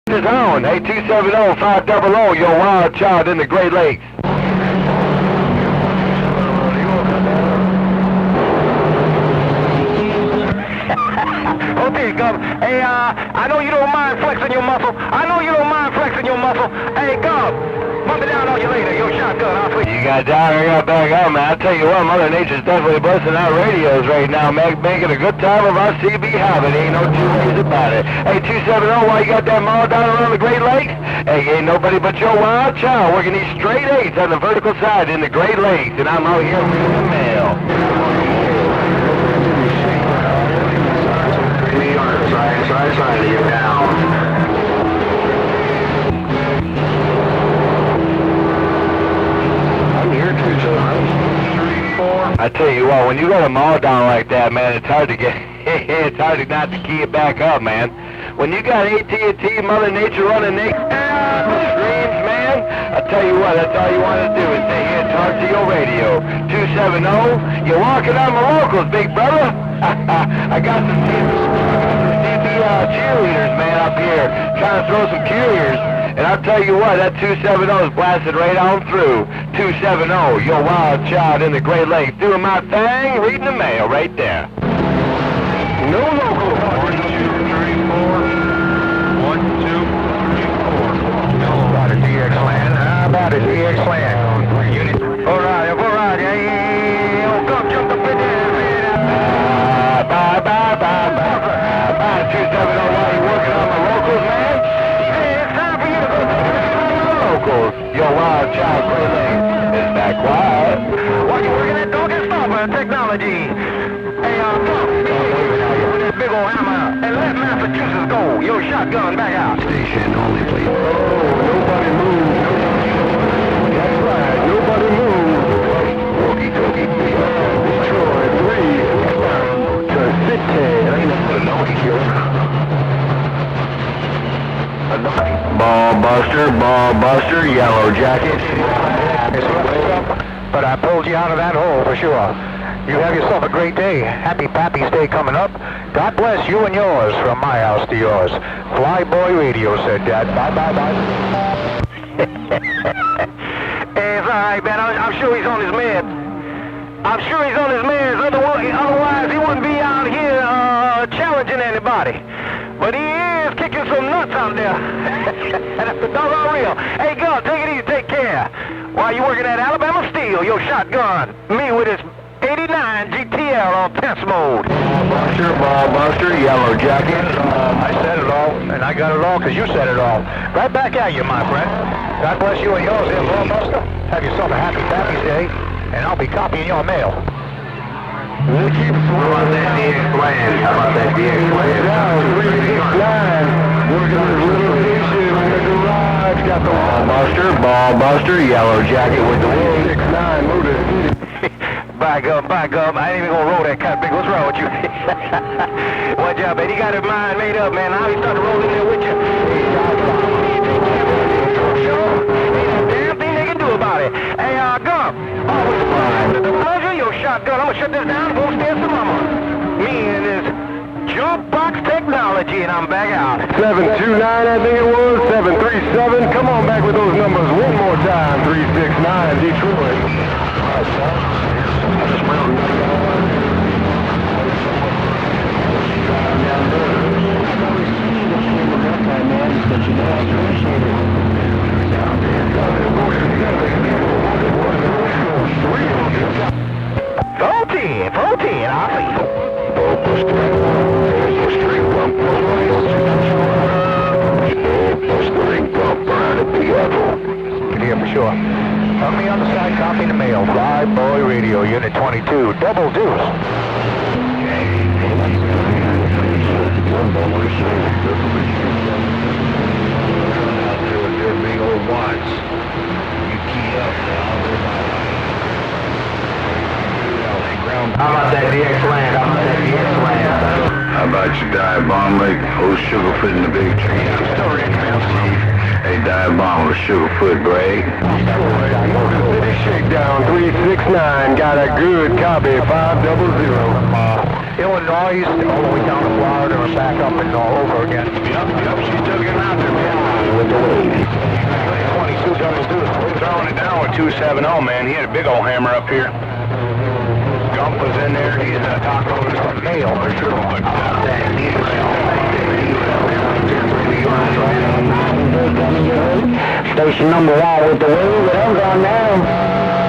His own. Hey, 270-500, your wild child in the Great Lakes. Okay, Gov. Hey, I know you don't mind flexing your muscle. Hey, Gov, bump it down on you later. Your shotgun, I'll switch. You got down or got back up, man. I'll tell you what, Mother Nature's definitely busting out radios right now, making a good time of our CB habit. Ain't no two ways about it. Hey, 270, why you got that mall down around the Great Lakes? Hey, ain't nobody but your wild child working these straight eights on the vertical side in the Great Lakes, and I'm out here reading the mail. Side, you're down. I'm here too, so I tell you what, when you got them all down like that, man, it's hard to get, it's hard not to key it back up, man. When you got AT&T, Mother Nature running the streams, man, I tell you what, that's all you want to do is stay here and talk to your radio. 270, you're walking on my locals, big brother. I got some cheerleaders, man, up here, trying to throw some carriers. And I'll tell you what, that 270 is blasted right on through. 270, your wild child in the Great Lakes, doing my thing, reading the mail right there. No local. 1, 2, 3, 4. 1, 2, 3, 4. About a DX land. How about a DX land? Unit. All right. Hey, come jump up in there, man. Bye. 270, while you working on the locals, man? Hey, it's time for you to go to the locals. Your wild child, Great Lakes, is back quiet. While you working that dog and stopper technology. Hey, come with that big old hammer and let Massachusetts go. Your shotgun back out. Station only, please. Oh, nobody move. That's right, nobody move. Walkie, talkie, Detroit, 3, to city. Ain't nothing but a donkey killer. Ball buster, YellowJacket. But I pulled you out of that hole for sure. You have yourself a great day. Happy Pappy's Day coming up. God bless you and yours from my house to yours. Flyboy Radio said that. Bye. Hey, it's all right, man. I'm sure he's on his meds. Otherwise he wouldn't be out here challenging anybody. But he is kicking some nuts out there. And that's the doggone real. Hey, God, take it easy, take care. While you working at Alabama Steel, your shotgun, me with his 89 GTL on tense mode. Ball buster, YellowJacket. I said it all, and I got it all because you said it all. Right back at you, my friend. God bless you and yours there, ball buster. Have yourself a happy Pappy's Day, and I'll be copying your mail. We'll keep How about that DX land? Down, 369. Working with little station in the garage. Got the ball buster, YellowJacket with the 169 loaded. Back up. I ain't even gonna roll that kind of big. What's wrong with you? Watch out, man. You got your mind made up, man. I'll be starting to roll in there with you. Ain't a damn thing they can do about it. Hey, Gump. Your shotgun. I'm gonna shut this down and go upstairs to Mama. Me and this jukebox technology, and I'm back out. 729, I think it was. 737. Come on back with those numbers one more time. 369, Detroit. I'll see you. Can hear for sure. On the other side, copy the mail. Flyboy Radio, Unit 22, double deuce. Big old watch. You key up now. How about that DX land? How about you dive bomb like old Sugarfoot in the big tree? Hey, dive bomb with Sugarfoot, Greg. City Shakedown 369. Got a good copy, 500. Illinois, all the way down to Florida and back up and all over again. Yep, she took him out there, man. 270, man. He had a big old hammer up here. Gump was in there. He's tacos some hail for sure. But, Station number 1 with the wind, but I'm gone now.